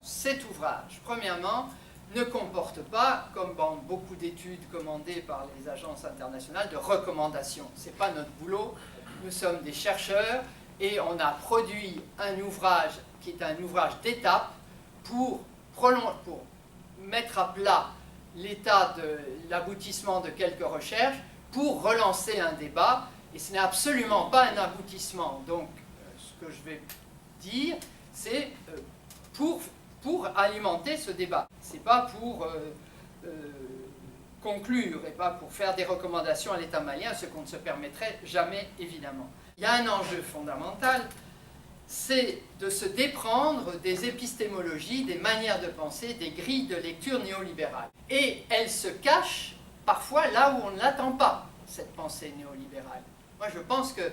Cet ouvrage, premièrement, ne comporte pas, comme dans beaucoup d'études commandées par les agences internationales, de recommandations. Ce n'est pas notre boulot. Nous sommes des chercheurs et on a produit un ouvrage qui est un ouvrage d'étape pour mettre à plat l'état de l'aboutissement de quelques recherches, pour relancer un débat, et ce n'est absolument pas un aboutissement. Donc, ce que je vais dire, c'est pour alimenter ce débat. Ce n'est pas pour conclure et pas pour faire des recommandations à l'État malien, ce qu'on ne se permettrait jamais, évidemment. Il y a un enjeu fondamental, c'est de se déprendre des épistémologies, des manières de penser, des grilles de lecture néolibérales. Et elles se cachent parfois là où on ne l'attend pas, cette pensée néolibérale. Moi, je pense que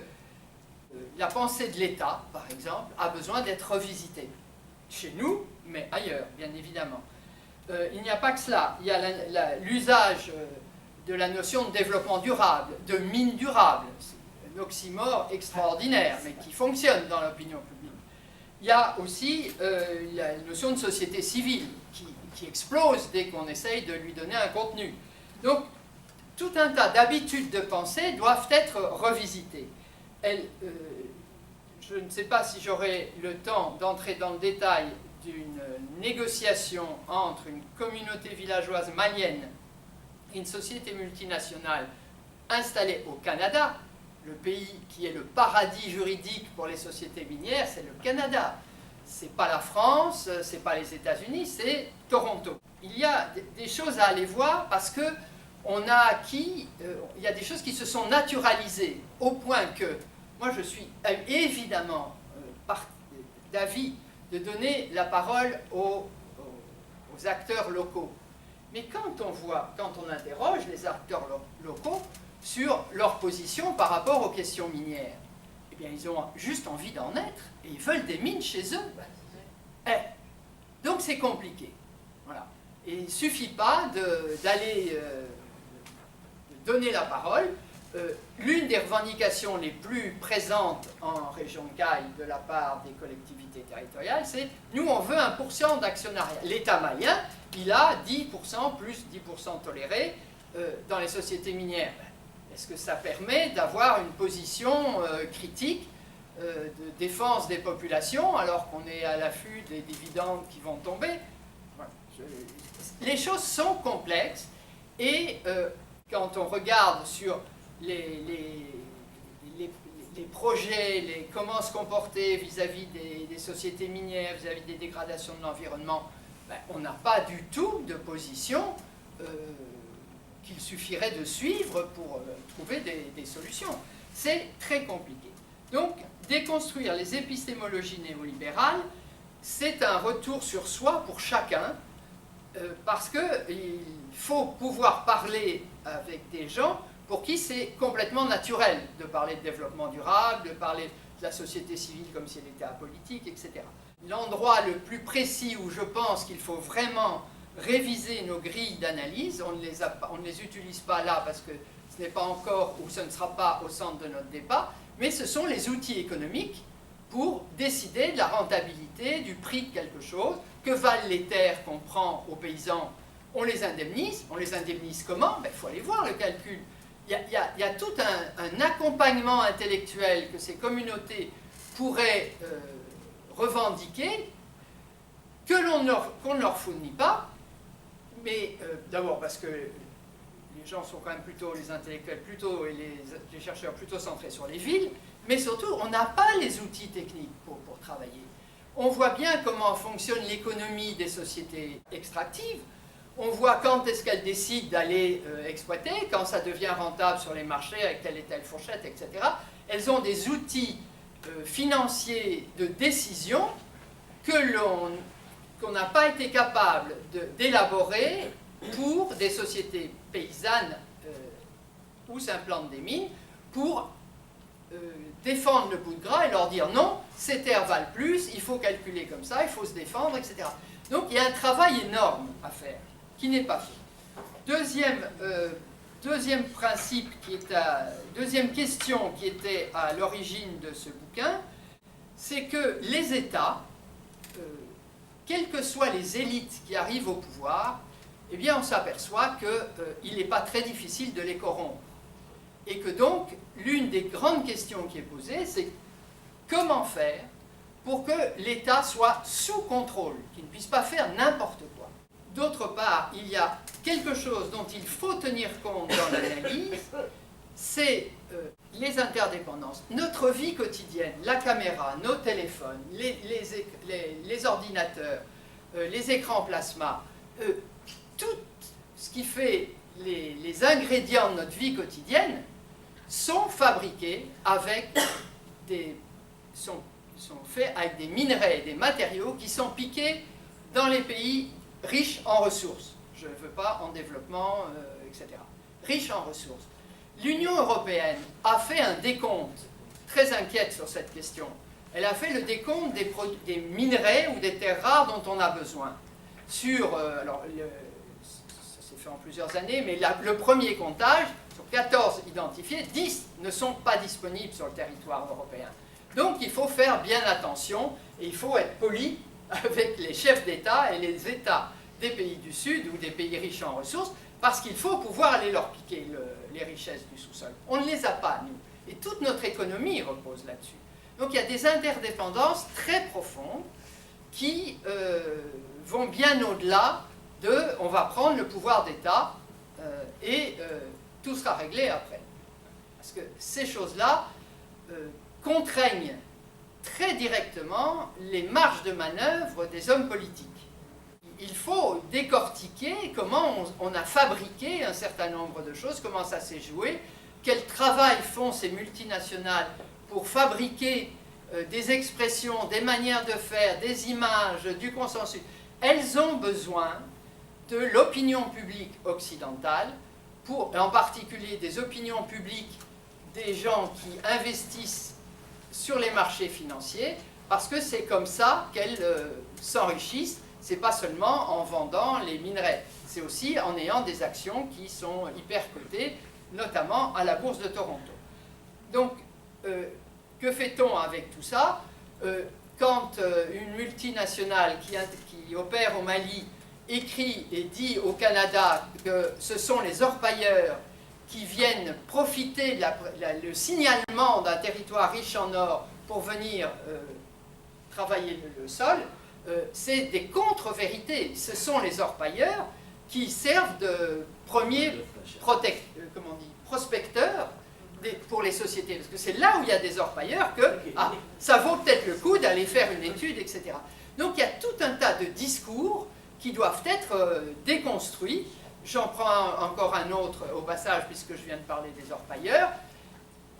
la pensée de l'État, par exemple, a besoin d'être revisitée. Chez nous, mais ailleurs, bien évidemment. Il n'y a pas que cela. Il y a l'usage de la notion de développement durable, de mine durable. C'est un oxymore extraordinaire, mais qui fonctionne dans l'opinion publique. Il y a aussi la notion de société civile, qui explose dès qu'on essaye de lui donner un contenu. Donc, tout un tas d'habitudes de pensée doivent être revisitées. Je ne sais pas si j'aurai le temps d'entrer dans le détail d'une négociation entre une communauté villageoise malienne et une société multinationale installée au Canada. Le pays qui est le paradis juridique pour les sociétés minières, c'est le Canada. Ce n'est pas la France, ce n'est pas les États-Unis, c'est Toronto. Il y a des choses à aller voir parce que on a acquis, il y a des choses qui se sont naturalisées au point que moi je suis évidemment d'avis de donner la parole aux acteurs locaux. Mais quand on interroge les acteurs locaux sur leur position par rapport aux questions minières, eh bien ils ont juste envie d'en être et ils veulent des mines chez eux. Donc c'est compliqué. Voilà. Et il ne suffit pas d'aller donner la parole. L'une des revendications les plus présentes en région de Caille de la part des collectivités territoriales, c'est nous on veut 1% d'actionnariat. L'État malien, il a 10% plus 10% toléré dans les sociétés minières. Est-ce que ça permet d'avoir une position critique de défense des populations alors qu'on est à l'affût des dividendes qui vont tomber? Voilà. Les choses sont complexes et quand on regarde sur les projets, comment se comporter vis-à-vis des sociétés minières, vis-à-vis des dégradations de l'environnement, ben, on n'a pas du tout de position qu'il suffirait de suivre pour trouver des solutions. C'est très compliqué. Donc, déconstruire les épistémologies néolibérales, c'est un retour sur soi pour chacun, parce qu'il faut pouvoir parler avec des gens pour qui c'est complètement naturel de parler de développement durable, de parler de la société civile comme si elle était apolitique, etc. L'endroit le plus précis où je pense qu'il faut vraiment réviser nos grilles d'analyse, on ne les utilise pas là parce que ce n'est pas encore ou ce ne sera pas au centre de notre débat, mais ce sont les outils économiques pour décider de la rentabilité, du prix de quelque chose, que valent les terres qu'on prend aux paysans, on les indemnise comment? Il faut aller voir le calcul. Il y a tout un accompagnement intellectuel que ces communautés pourraient revendiquer, qu'on ne leur fournit pas, mais d'abord parce que les gens sont quand même plutôt, les intellectuels plutôt, et les chercheurs plutôt centrés sur les villes, mais surtout on n'a pas les outils techniques pour travailler. On voit bien comment fonctionne l'économie des sociétés extractives. On voit quand est-ce qu'elles décident d'aller exploiter, quand ça devient rentable sur les marchés avec telle et telle fourchette, etc. Elles ont des outils financiers de décision qu'on n'a pas été capable d'élaborer pour des sociétés paysannes où s'implantent des mines, pour défendre le bout de gras et leur dire non, ces terres valent plus, il faut calculer comme ça, il faut se défendre, etc. Donc il y a un travail énorme à faire, qui n'est pas fait. Deuxième principe, deuxième question qui était à l'origine de ce bouquin, c'est que les États, quelles que soient les élites qui arrivent au pouvoir, eh bien on s'aperçoit qu'il n'est pas très difficile de les corrompre. Et que donc, l'une des grandes questions qui est posée, c'est comment faire pour que l'État soit sous contrôle, qu'il ne puisse pas faire n'importe quoi. D'autre part, il y a quelque chose dont il faut tenir compte dans l'analyse, c'est les interdépendances. Notre vie quotidienne, la caméra, nos téléphones, les ordinateurs, les écrans plasma, tout ce qui fait les ingrédients de notre vie quotidienne sont fabriqués avec sont faits avec des minerais et des matériaux qui sont piqués dans les pays riches en ressources. Je ne veux pas en développement, etc. Riches en ressources. L'Union européenne a fait un décompte très inquiète sur cette question. Elle a fait le décompte des minerais ou des terres rares dont on a besoin. Alors, ça s'est fait en plusieurs années, mais le premier comptage, sur 14 identifiés, 10 ne sont pas disponibles sur le territoire européen. Donc il faut faire bien attention et il faut être poli avec les chefs d'État et les États des pays du Sud ou des pays riches en ressources, parce qu'il faut pouvoir aller leur piquer les richesses du sous-sol. On ne les a pas, nous. Et toute notre économie repose là-dessus. Donc il y a des interdépendances très profondes qui vont bien au-delà de « on va prendre le pouvoir d'État et tout sera réglé après ». Parce que ces choses-là contraignent très directement les marges de manœuvre des hommes politiques. Il faut décortiquer comment on a fabriqué un certain nombre de choses, comment ça s'est joué, quel travail font ces multinationales pour fabriquer des expressions, des manières de faire, des images, du consensus. Elles ont besoin de l'opinion publique occidentale, en particulier des opinions publiques des gens qui investissent sur les marchés financiers, parce que c'est comme ça qu'elles s'enrichissent. C'est pas seulement en vendant les minerais, c'est aussi en ayant des actions qui sont hyper cotées, notamment à la bourse de Toronto. Donc, que fait-on avec tout ça? Quand une multinationale qui opère au Mali écrit et dit au Canada que ce sont les orpailleurs qui viennent profiter de le signalement d'un territoire riche en or pour venir travailler le sol, c'est des contre-vérités. Ce sont les orpailleurs qui servent de premiers prospecteurs pour les sociétés. Parce que c'est là où il y a des orpailleurs que ça vaut peut-être le coup d'aller faire une étude, etc. Donc il y a tout un tas de discours qui doivent être déconstruits. J'en prends encore un autre au passage, puisque je viens de parler des orpailleurs.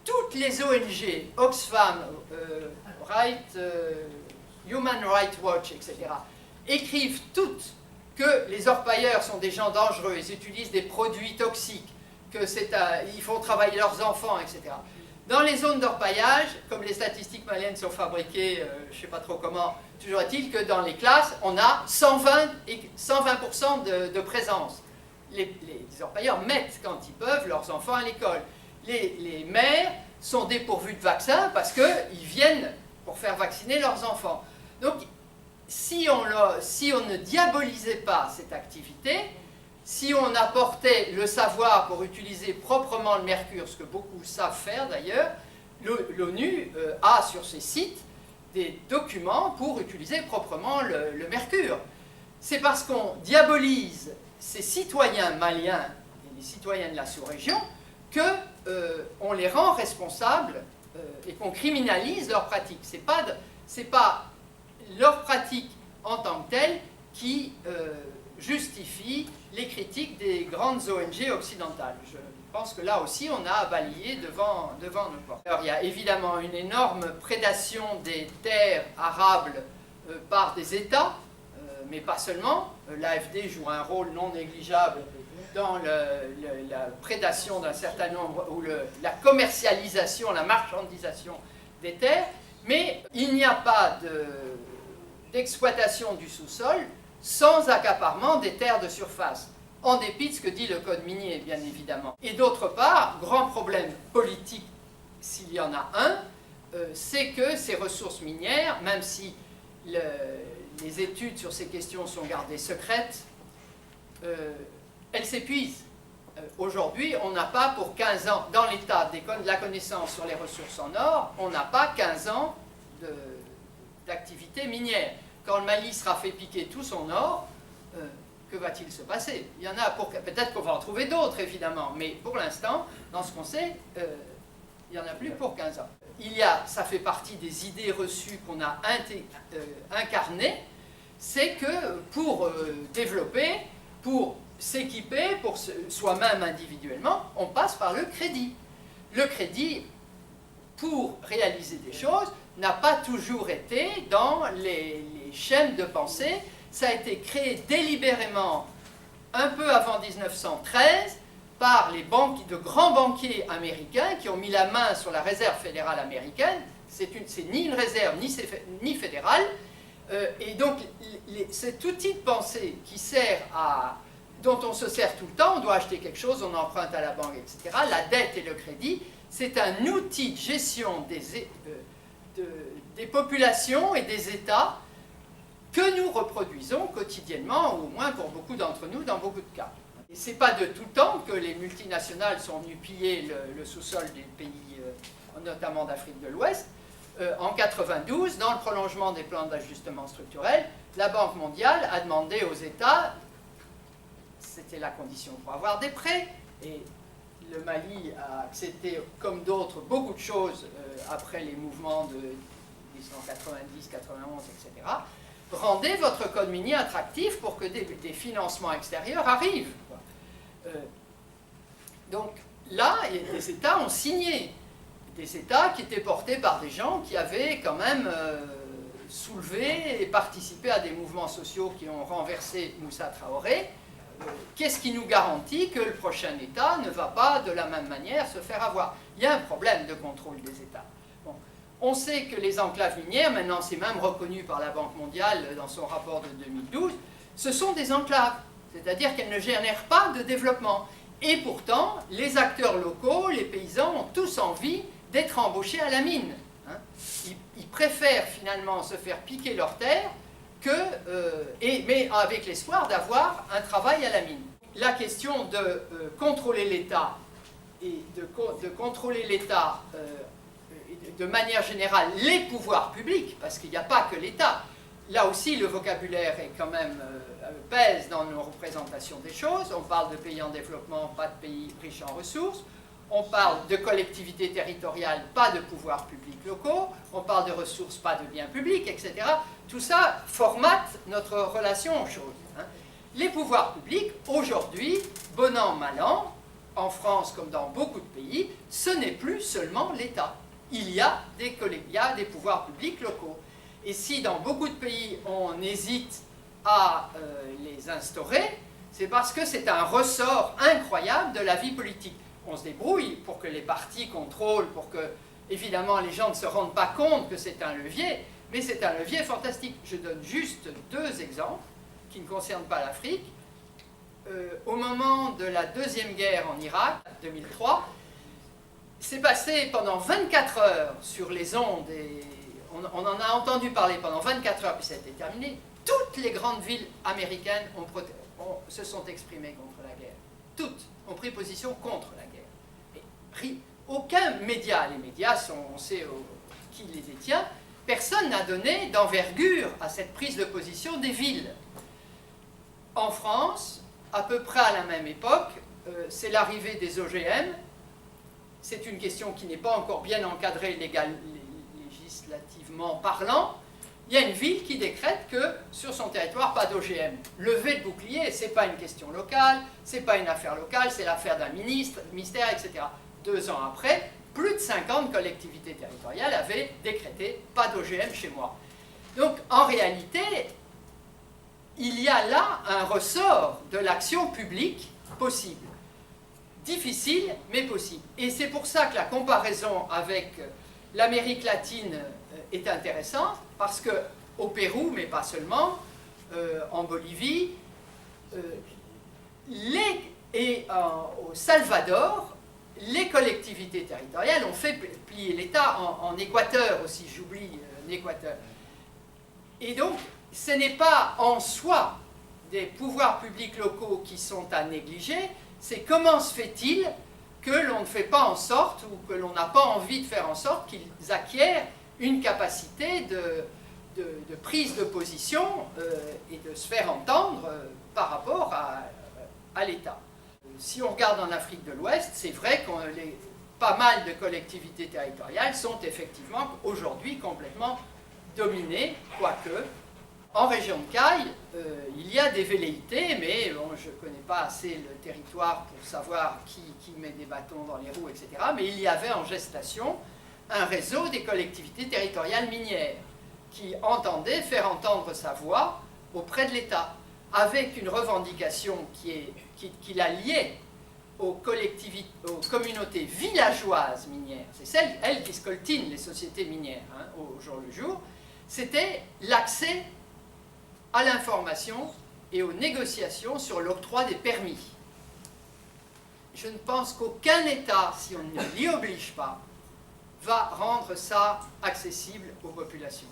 Toutes les ONG, Oxfam, Human Rights Watch, etc., écrivent toutes que les orpailleurs sont des gens dangereux, ils utilisent des produits toxiques, qu'ils font travailler leurs enfants, etc. Dans les zones d'orpaillage, comme les statistiques maliennes sont fabriquées, je ne sais pas trop comment, toujours est-il que dans les classes, on a 120% de présence. Les orpailleurs mettent, quand ils peuvent, leurs enfants à l'école. Les mères sont dépourvues de vaccins parce qu'ils viennent pour faire vacciner leurs enfants. Donc, si on ne diabolisait pas cette activité, si on apportait le savoir pour utiliser proprement le mercure, ce que beaucoup savent faire d'ailleurs, l'ONU a sur ses sites des documents pour utiliser proprement le mercure. C'est parce qu'on diabolise ces citoyens maliens et les citoyens de la sous-région qu'on les rend responsables et qu'on criminalise leurs pratiques. C'est pas leur pratique en tant que telle qui justifie les critiques des grandes ONG occidentales. Je pense que là aussi on a balayé devant nos portes. Alors il y a évidemment une énorme prédation des terres arables par des États, mais pas seulement. L'AFD joue un rôle non négligeable dans la prédation d'un certain nombre, ou la commercialisation, la marchandisation des terres, mais il n'y a pas d'exploitation du sous-sol sans accaparement des terres de surface, en dépit de ce que dit le code minier, bien évidemment. Et d'autre part, grand problème politique, s'il y en a un, c'est que ces ressources minières, même si les études sur ces questions sont gardées secrètes, elles s'épuisent. Aujourd'hui, on n'a pas pour 15 ans, dans l'état de la connaissance sur les ressources en or, on n'a pas 15 ans d'activité minière. Quand le Mali sera fait piquer tout son or, que va-t-il se passer? Il y en a peut-être qu'on va en trouver d'autres, évidemment, mais pour l'instant, dans ce qu'on sait, il n'y en a plus pour 15 ans. Ça fait partie des idées reçues qu'on a incarnées, c'est que pour développer, pour s'équiper, pour soi-même individuellement, on passe par le crédit. Le crédit, pour réaliser des choses, n'a pas toujours été dans les schèmes de pensée. Ça a été créé délibérément un peu avant 1913 par de grands banquiers américains qui ont mis la main sur la réserve fédérale américaine. C'est ni une réserve ni fédérale. Et donc, cet outil de pensée qui dont on se sert tout le temps, on doit acheter quelque chose, on emprunte à la banque, etc. La dette et le crédit, c'est un outil de gestion des populations et des États que nous reproduisons quotidiennement, ou au moins pour beaucoup d'entre nous, dans beaucoup de cas. Et ce n'est pas de tout temps que les multinationales sont venues piller le sous-sol des pays, notamment d'Afrique de l'Ouest. En 1992, dans le prolongement des plans d'ajustement structurel, la Banque mondiale a demandé aux États, c'était la condition pour avoir des prêts, et le Mali a accepté, comme d'autres, beaucoup de choses après les mouvements de 1990, 91, etc. Rendez votre code minier attractif pour que des financements extérieurs arrivent. Donc là, les États ont signé. Des États qui étaient portés par des gens qui avaient quand même soulevé et participé à des mouvements sociaux qui ont renversé Moussa Traoré. Qu'est-ce qui nous garantit que le prochain État ne va pas de la même manière se faire avoir? Il y a un problème de contrôle des États. Bon. On sait que les enclaves minières, maintenant c'est même reconnu par la Banque mondiale dans son rapport de 2012, ce sont des enclaves, c'est-à-dire qu'elles ne génèrent pas de développement. Et pourtant, les acteurs locaux, les paysans ont tous envie d'être embauchés à la mine. Hein. Ils préfèrent finalement se faire piquer leurs terres, mais avec l'espoir d'avoir un travail à la mine. La question de contrôler l'État et de contrôler l'État de manière générale, les pouvoirs publics, parce qu'il n'y a pas que l'État. Là aussi, le vocabulaire est quand même pèse dans nos représentations des choses. On parle de pays en développement, pas de pays riches en ressources. On parle de collectivités territoriales, pas de pouvoirs publics locaux. On parle de ressources, pas de biens publics, etc. Tout ça formate notre relation aux choses. Hein. Les pouvoirs publics, aujourd'hui, bon an, mal an, en France comme dans beaucoup de pays, ce n'est plus seulement l'État. Il y a des pouvoirs publics locaux. Et si dans beaucoup de pays on hésite à les instaurer, c'est parce que c'est un ressort incroyable de la vie politique. On se débrouille pour que les partis contrôlent, pour que, évidemment, les gens ne se rendent pas compte que c'est un levier, mais c'est un levier fantastique. Je donne juste deux exemples qui ne concernent pas l'Afrique. Au moment de la Deuxième Guerre en Irak, 2003, c'est passé pendant 24 heures sur les ondes, et on en a entendu parler pendant 24 heures, puis ça a été terminé. Toutes les grandes villes américaines se sont exprimées contre la guerre. Toutes ont pris position contre la guerre. Et aucun média, les médias, on sait qui les détient, personne n'a donné d'envergure à cette prise de position des villes. En France, à peu près à la même époque, c'est l'arrivée des OGM. C'est une question qui n'est pas encore bien encadrée législativement parlant. Il y a une ville qui décrète que sur son territoire, pas d'OGM. Lever le bouclier, ce n'est pas une question locale, ce n'est pas une affaire locale, c'est l'affaire d'un ministère, etc. 2 ans après, plus de 50 collectivités territoriales avaient décrété pas d'OGM chez moi. Donc en réalité, il y a là un ressort de l'action publique possible. Difficile, mais possible. Et c'est pour ça que la comparaison avec l'Amérique latine est intéressante, parce qu'au Pérou, mais pas seulement, en Bolivie, et au Salvador, les collectivités territoriales ont fait plier l'État, en Équateur aussi, j'oublie l'Équateur. Et donc, ce n'est pas en soi des pouvoirs publics locaux qui sont à négliger, c'est comment se fait-il que l'on ne fait pas en sorte, ou que l'on n'a pas envie de faire en sorte qu'ils acquièrent une capacité de prise de position et de se faire entendre par rapport à l'État. Si on regarde en Afrique de l'Ouest, c'est vrai que pas mal de collectivités territoriales sont effectivement aujourd'hui complètement dominées, quoique en région de Caille, il y a des velléités, mais bon, je ne connais pas assez le territoire pour savoir qui met des bâtons dans les roues, etc. Mais il y avait en gestation un réseau des collectivités territoriales minières qui entendait faire entendre sa voix auprès de l'État, avec une revendication qui la liait aux communautés villageoises minières. C'est elles qui scoltinent les sociétés minières hein, au jour le jour. C'était l'accès à l'information et aux négociations sur l'octroi des permis. Je ne pense qu'aucun État, si on ne l'y oblige pas, va rendre ça accessible aux populations.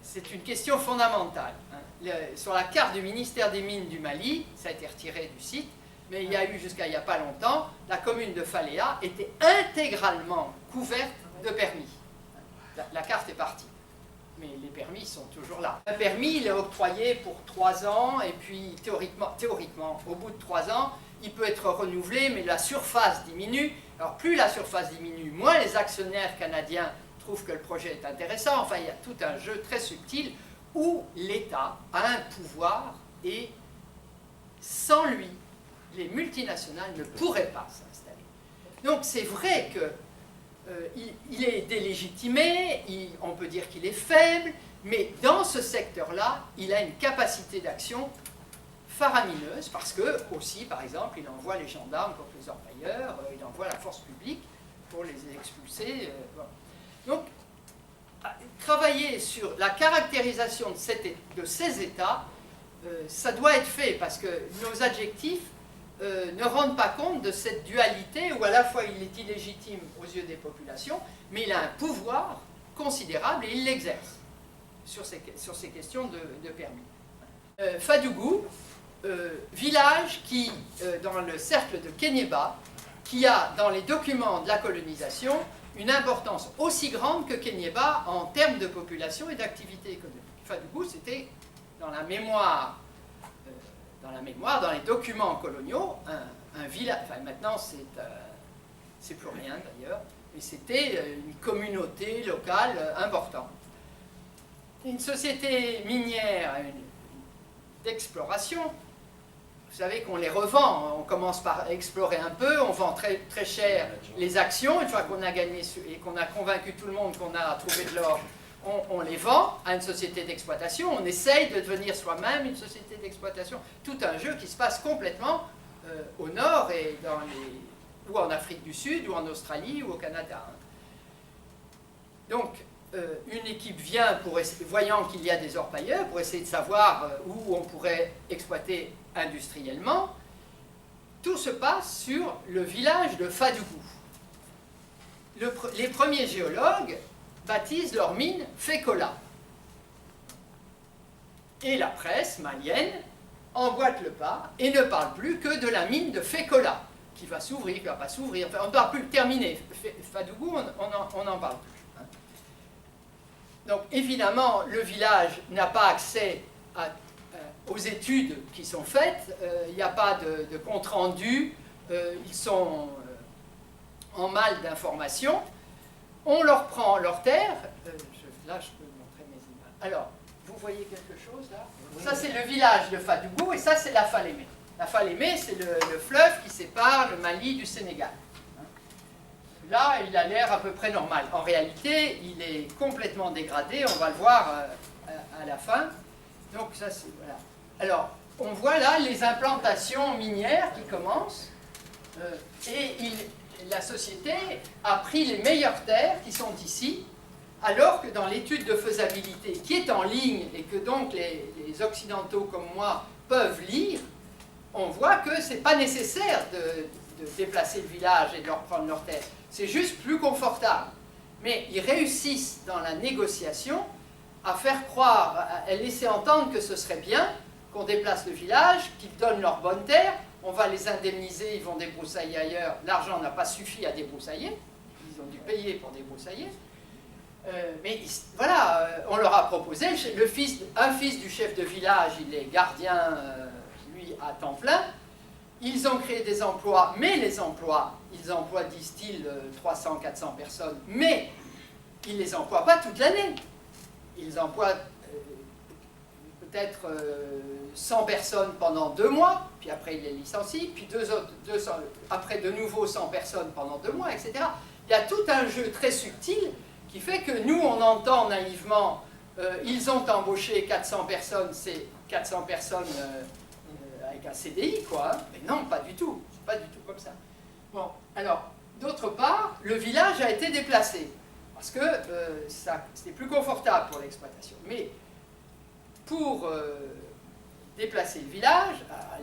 C'est une question fondamentale. Hein. Sur la carte du ministère des Mines du Mali, ça a été retiré du site, mais il y a eu jusqu'à il n'y a pas longtemps, la commune de Faléa était intégralement couverte de permis. La carte est partie. Mais les permis sont toujours là. Un permis, il est octroyé pour 3 ans, et puis théoriquement, au bout de 3 ans, il peut être renouvelé, mais la surface diminue. Alors plus la surface diminue, moins les actionnaires canadiens trouvent que le projet est intéressant. Enfin, il y a tout un jeu très subtil où l'État a un pouvoir et sans lui, les multinationales ne pourraient pas s'installer. Donc c'est vrai que il est délégitimé, on peut dire qu'il est faible, mais dans ce secteur-là, il a une capacité d'action faramineuse, parce que, aussi, par exemple, il envoie les gendarmes contre les orpailleurs, il envoie la force publique pour les expulser. Voilà. Donc, travailler sur la caractérisation de ces États, ça doit être fait, parce que nos adjectifs ne rendent pas compte de cette dualité où à la fois il est illégitime aux yeux des populations, mais il a un pouvoir considérable et il l'exerce sur ces questions de permis. Fadougou, village qui, dans le cercle de Kéniéba, qui a dans les documents de la colonisation une importance aussi grande que Kéniéba en termes de population et d'activité économique. Fadougou, c'était dans la mémoire, dans les documents coloniaux, un village, enfin maintenant c'est plus rien d'ailleurs, mais c'était une communauté locale importante. Une société minière d'exploration, vous savez qu'on les revend, on commence par explorer un peu, on vend très, très cher les actions, une fois qu'on a gagné et qu'on a convaincu tout le monde qu'on a trouvé de l'or, on les vend à une société d'exploitation, on essaye de devenir soi-même une société d'exploitation. Tout un jeu qui se passe complètement au nord, et ou en Afrique du Sud, ou en Australie, ou au Canada. Donc, une équipe vient, voyant qu'il y a des orpailleurs, pour essayer de savoir où on pourrait exploiter industriellement. Tout se passe sur le village de Fadougou. Les premiers géologues baptisent leur mine Fécola. Et la presse malienne emboîte le pas et ne parle plus que de la mine de Fécola, qui va s'ouvrir, qui ne va pas s'ouvrir. Enfin, on ne parle plus, terminé. Fadougou, on n'en parle plus. Hein. Donc, évidemment, le village n'a pas accès aux études qui sont faites. Il n'y a pas de compte-rendu. Ils sont en mal d'information. On leur prend leur terre. Là, je peux montrer mes images. Alors, vous voyez quelque chose là? Oui. Ça, c'est le village de Fadougou et ça, c'est la Falémé. La Falémé, c'est le fleuve qui sépare le Mali du Sénégal. Là, il a l'air à peu près normal. En réalité, il est complètement dégradé. On va le voir à la fin. Donc, ça, c'est... Voilà. Alors, on voit là les implantations minières qui commencent. La société a pris les meilleures terres qui sont ici, alors que dans l'étude de faisabilité qui est en ligne et que donc les Occidentaux comme moi peuvent lire, on voit que ce n'est pas nécessaire de déplacer le village et de leur prendre leurs terres. C'est juste plus confortable. Mais ils réussissent dans la négociation à faire croire, à laisser entendre que ce serait bien qu'on déplace le village, qu'ils donnent leur bonne terre, on va les indemniser, ils vont débroussailler ailleurs. L'argent n'a pas suffi à débroussailler, ils ont dû payer pour débroussailler. Mais voilà, on leur a proposé, un fils du chef de village, il est gardien, lui, à temps plein. Ils ont créé des emplois, mais les emplois, ils emploient, disent-ils, 300, 400 personnes, mais ils ne les emploient pas toute l'année. Ils emploient peut-être 100 personnes pendant 2 mois, puis après ils les licencient, puis 200, après de nouveau 100 personnes pendant 2 mois, etc. Il y a tout un jeu très subtil qui fait que nous, on entend naïvement, ils ont embauché 400 personnes, c'est 400 personnes avec un CDI, quoi. Hein. Mais non, pas du tout. C'est pas du tout comme ça. Bon, alors, d'autre part, le village a été déplacé, parce que c'était plus confortable pour l'exploitation. Mais pour déplacer le village,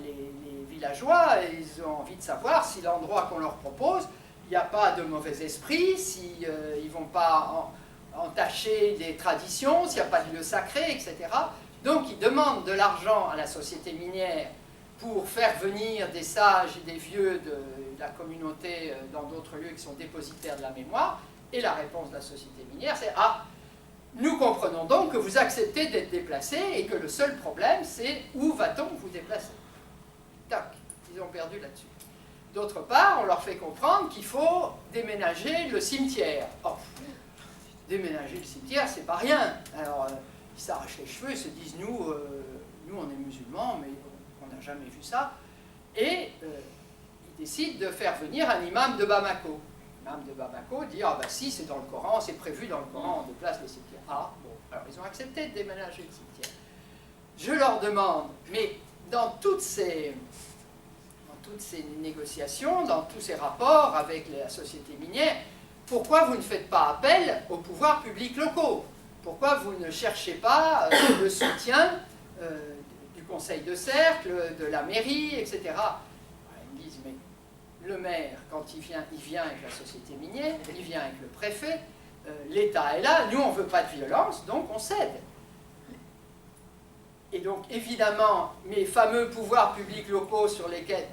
les villageois, ils ont envie de savoir si l'endroit qu'on leur propose, il n'y a pas de mauvais esprit, s'ils ne vont pas entacher des traditions, s'il n'y a pas de lieu sacré, etc. Donc ils demandent de l'argent à la société minière pour faire venir des sages et des vieux de la communauté dans d'autres lieux qui sont dépositaires de la mémoire. Et la réponse de la société minière, c'est « Ah, nous comprenons donc que vous acceptez d'être déplacés et que le seul problème, c'est où va-t-on vous déplacer ?» Tac, ils ont perdu là-dessus. D'autre part, on leur fait comprendre qu'il faut déménager le cimetière. Oh, déménager le cimetière, c'est pas rien. Alors, ils s'arrachent les cheveux, ils se disent, nous on est musulmans, mais on n'a jamais vu ça. Et ils décident de faire venir un imam de Bamako. L'imam de Bamako dit, ah ben si, c'est dans le Coran, c'est prévu dans le Coran, on déplace les cimetières. Ah, bon, alors ils ont accepté de déménager le cimetière. Je leur demande, mais dans toutes ces négociations, dans tous ces rapports avec la société minière, pourquoi vous ne faites pas appel aux pouvoirs publics locaux? Pourquoi vous ne cherchez pas le soutien du conseil de cercle, de la mairie, etc. Ils me disent, mais le maire, quand il vient avec la société minière, il vient avec le préfet, l'État est là, nous on ne veut pas de violence, donc on cède. Et donc, évidemment, mes fameux pouvoirs publics locaux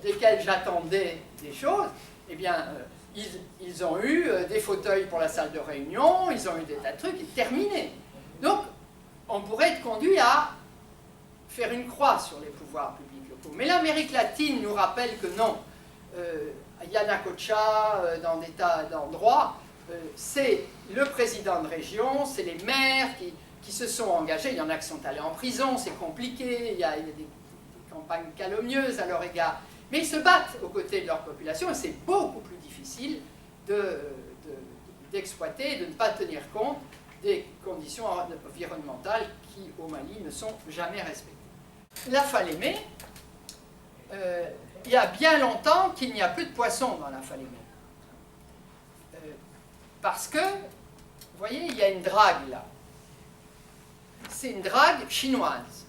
desquels j'attendais des choses, eh bien, ils ont eu des fauteuils pour la salle de réunion, ils ont eu des tas de trucs, et terminé. Donc, on pourrait être conduit à faire une croix sur les pouvoirs publics locaux. Mais l'Amérique latine nous rappelle que non. Yanacocha, dans des tas d'endroits, c'est le président de région, c'est les maires qui se sont engagés, il y en a qui sont allés en prison, c'est compliqué, il y a des campagnes calomnieuses à leur égard, mais ils se battent aux côtés de leur population et c'est beaucoup plus difficile d'exploiter, de ne pas tenir compte des conditions environnementales qui, au Mali, ne sont jamais respectées. La Falémé, il y a bien longtemps qu'il n'y a plus de poissons dans la Falémé. Parce que, vous voyez, il y a une drague là. C'est une drague chinoise.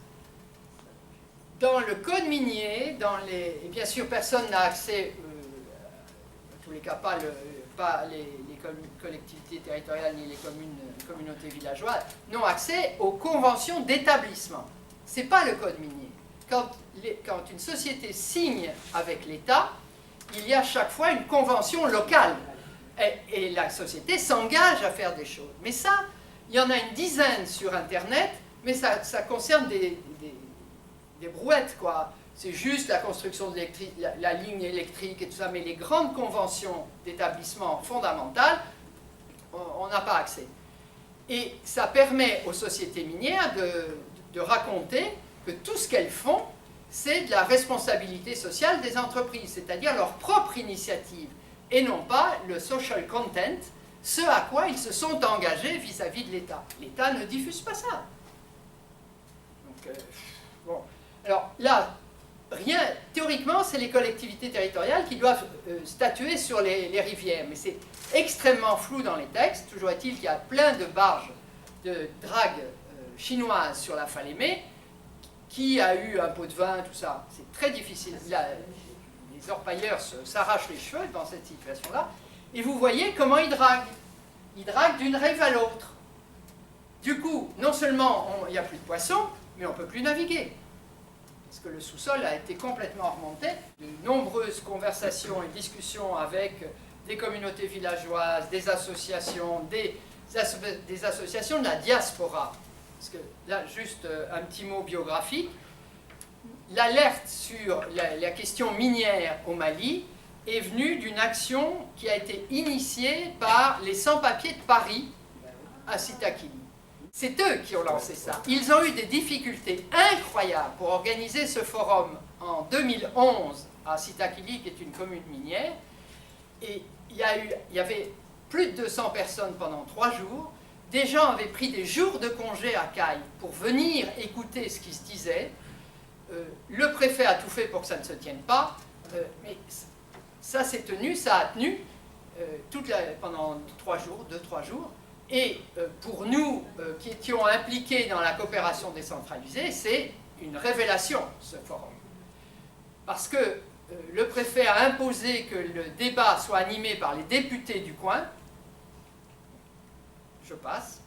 Dans le code minier, et bien sûr personne n'a accès, en tous les cas pas les collectivités territoriales ni les communautés villageoises, n'ont accès aux conventions d'établissement. Ce n'est pas le code minier. Quand une société signe avec l'État, il y a chaque fois une convention locale. Et la société s'engage à faire des choses. Mais ça, il y en a une dizaine sur Internet, mais ça concerne des brouettes, quoi. C'est juste la construction de la ligne électrique et tout ça, mais les grandes conventions d'établissement fondamentales, on n'a pas accès. Et ça permet aux sociétés minières de raconter que tout ce qu'elles font, c'est de la responsabilité sociale des entreprises, c'est-à-dire leur propre initiative, et non pas le social content, ce à quoi ils se sont engagés vis-à-vis de l'État. L'État ne diffuse pas ça. Donc, bon. Alors là, théoriquement, c'est les collectivités territoriales qui doivent statuer sur les rivières, mais c'est extrêmement flou dans les textes. Toujours est-il qu'il y a plein de barges de drague chinoises sur la Falémé, qui a eu un pot de vin, tout ça. C'est très difficile. Les orpailleurs s'arrachent les cheveux dans cette situation-là. Et vous voyez comment ils draguent. Ils draguent d'une rive à l'autre. Du coup, non seulement il n'y a plus de poissons, mais on ne peut plus naviguer. Parce que le sous-sol a été complètement remonté. De nombreuses conversations et discussions avec des communautés villageoises, des associations, des associations de la diaspora. Parce que là, juste un petit mot biographique. L'alerte sur la question minière au Mali est venue d'une action qui a été initiée par les sans-papiers de Paris à Sitakili. C'est eux qui ont lancé ça. Ils ont eu des difficultés incroyables pour organiser ce forum en 2011 à Sitakili, qui est une commune minière. Et il y avait plus de 200 personnes pendant 3 jours. Des gens avaient pris des jours de congé à Caille pour venir écouter ce qui se disait. Le préfet a tout fait pour que ça ne se tienne pas, mais ça s'est tenu, ça a tenu pendant 2-3 jours. Et pour nous qui étions impliqués dans la coopération décentralisée, c'est une révélation, ce forum. Parce que le préfet a imposé que le débat soit animé par les députés du coin. Je passe.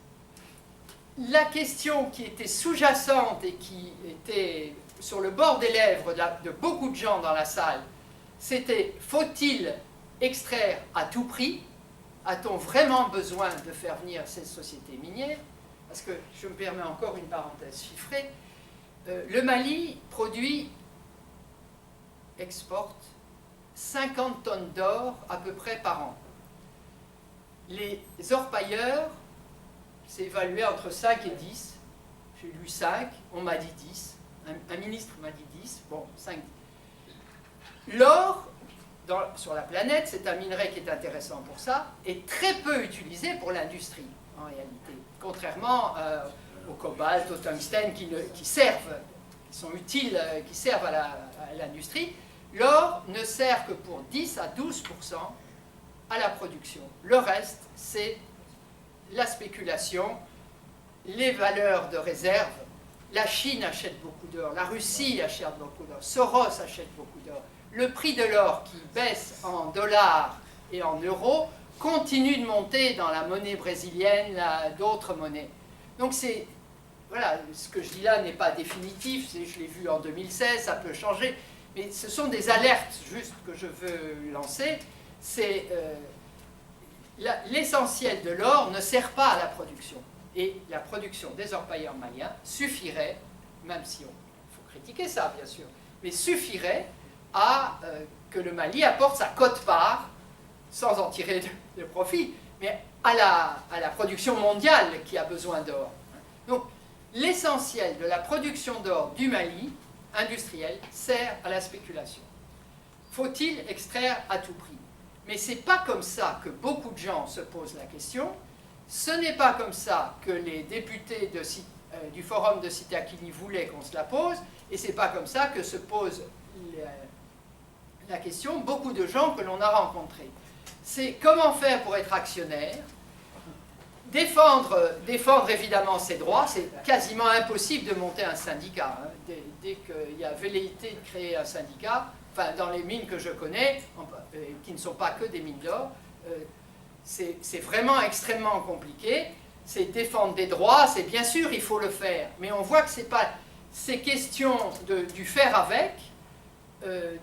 La question qui était sous-jacente et qui était sur le bord des lèvres de beaucoup de gens dans la salle, c'était: faut-il extraire à tout prix? A-t-on vraiment besoin de faire venir ces sociétés minières? Parce que, je me permets encore une parenthèse chiffrée, le Mali exporte 50 tonnes d'or à peu près par an. Les orpailleurs, c'est évalué entre 5 et 10. J'ai lu 5, on m'a dit 10. Un ministre m'a dit 10, bon, 5. L'or, sur la planète, c'est un minerai qui est intéressant pour ça, est très peu utilisé pour l'industrie, en réalité. Contrairement au cobalt, au tungstène, qui sont utiles, qui servent à l'industrie, l'or ne sert que pour 10 à 12% à la production. Le reste, c'est la spéculation, les valeurs de réserve. La Chine achète beaucoup d'or, la Russie achète beaucoup d'or, Soros achète beaucoup d'or. Le prix de l'or qui baisse en dollars et en euros continue de monter dans la monnaie brésilienne, d'autres monnaies. Donc voilà, ce que je dis là n'est pas définitif, je l'ai vu en 2016, ça peut changer, mais ce sont des alertes juste que je veux lancer. C'est l'essentiel de l'or ne sert pas à la production. Et la production des orpailleurs maliens suffirait, même si il faut critiquer ça bien sûr, mais suffirait à que le Mali apporte sa quote-part, sans en tirer de profit, mais à la production mondiale qui a besoin d'or. Donc l'essentiel de la production d'or du Mali, industrielle, sert à la spéculation. Faut-il extraire à tout prix? Mais ce n'est pas comme ça que beaucoup de gens se posent la question. Ce n'est pas comme ça que les députés du forum de Sitakili voulaient qu'on se la pose, et ce n'est pas comme ça que se pose la question beaucoup de gens que l'on a rencontrés. C'est comment faire pour être actionnaire, défendre évidemment ses droits. C'est quasiment impossible de monter un syndicat. Hein. Dès qu'il y a velléité de créer un syndicat, enfin dans les mines que je connais, qui ne sont pas que des mines d'or, c'est vraiment extrêmement compliqué. C'est défendre des droits, c'est bien sûr, il faut le faire. Mais on voit que ces questions du faire avec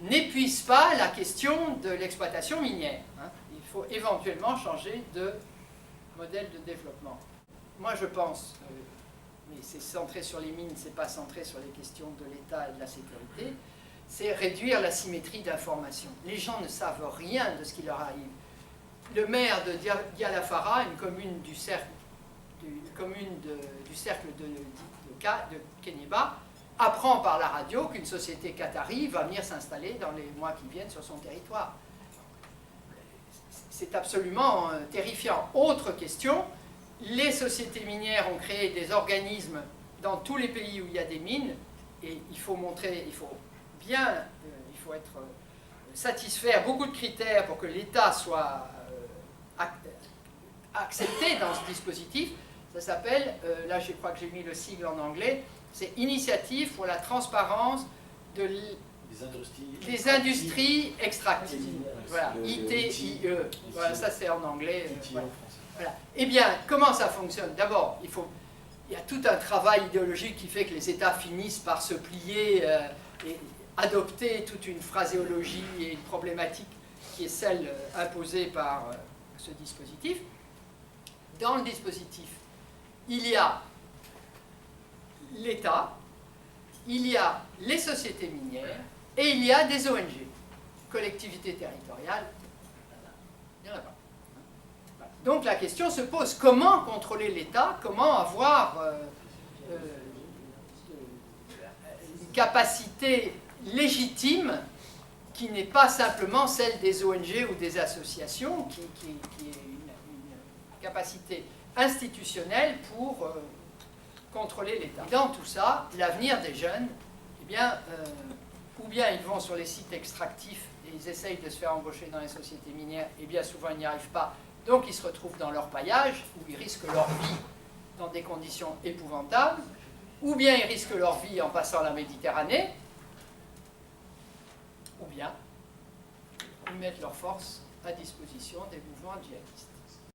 n'épuisent pas la question de l'exploitation minière. Hein. Il faut éventuellement changer de modèle de développement. Moi je pense, mais c'est centré sur les mines, c'est pas centré sur les questions de l'État et de la sécurité, c'est réduire la symétrie d'information. Les gens ne savent rien de ce qui leur arrive. Le maire de Dialafara, une commune du cercle de Kéniéba, apprend par la radio qu'une société qatari va venir s'installer dans les mois qui viennent sur son territoire. C'est absolument terrifiant. Autre question, les sociétés minières ont créé des organismes dans tous les pays où il y a des mines, et il faut satisfaire beaucoup de critères pour que l'État soit accepté dans ce dispositif. Ça s'appelle, là je crois que j'ai mis le sigle en anglais, c'est Initiative pour la transparence des industries extractives. Voilà, ITIE. Voilà, ça c'est en anglais. Voilà. Eh bien, comment ça fonctionne? D'abord, il y a tout un travail idéologique qui fait que les États finissent par se plier et adopter toute une phraséologie et une problématique qui est celle imposée par ce dispositif. Dans le dispositif, il y a l'État, il y a les sociétés minières et il y a des ONG, collectivités territoriales, il n'y en a pas. Donc la question se pose, comment contrôler l'État, comment avoir une capacité légitime qui n'est pas simplement celle des ONG ou des associations, qui est une capacité institutionnelle pour contrôler l'État. Dans tout ça, l'avenir des jeunes, eh bien, ou bien ils vont sur les sites extractifs et ils essayent de se faire embaucher dans les sociétés minières, et bien souvent ils n'y arrivent pas, donc ils se retrouvent dans leur paillage, où ils risquent leur vie dans des conditions épouvantables, ou bien ils risquent leur vie en passant la Méditerranée, ou bien ils mettent leurs forces à disposition des mouvements djihadistes.